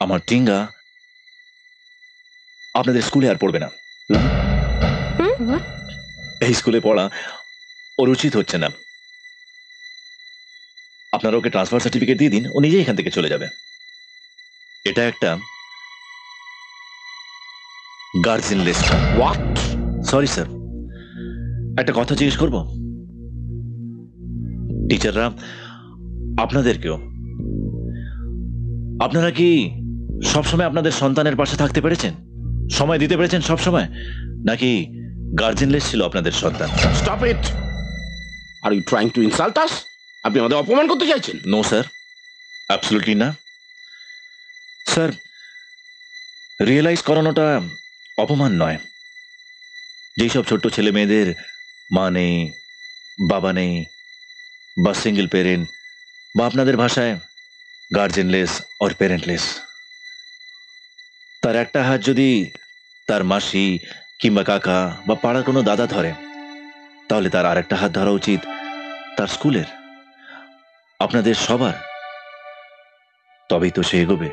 আমার টিঙ্গা আপনাদের স্কুলে আর পড়বে না। এই স্কুলে পড়া ওর উচিত হচ্ছে না। আপনারা ওকে ট্রান্সফার সার্টিফিকেট দিয়ে দিন, ও নিজেই এখান থেকে চলে যাবে। এটা একটা guardian list. What? Sorry sir, একটা কথা জিজ্ঞেস করব? টিচাররা আপনাদেরকেও, আপনারা কি সবসময় আপনাদের সন্তানের পাশে থাকতে পেরেছেন, সময় দিতে পেরেছেন সব সময়, নাকি গার্জিয়ানলেস ছিল আপনাদের সন্তান? Stop it! Are you trying to insult us? আপনি আমাদের অপমান করতে চাইছেন? নো স্যার, অ্যাবসলিউটলি না স্যার। রিয়েলাইজ করানোটা অপমান নয়। যেসব ছোট্ট ছেলে মেয়েদের মা নেই, বাবা নেই, বা সিঙ্গেল পেরেন্ট, বা আপনাদের ভাষায় গার্জেনলেস অর পেরেন্টলেস, তার একটা হাত যদি তার মাসি কিংবা কাকা বা পাড়ার কোনো দাদা ধরে, তাহলে তার আর একটা হাত ধরা উচিত তার স্কুলের, আপনাদের সবার। তবেই তো সে এগোবে।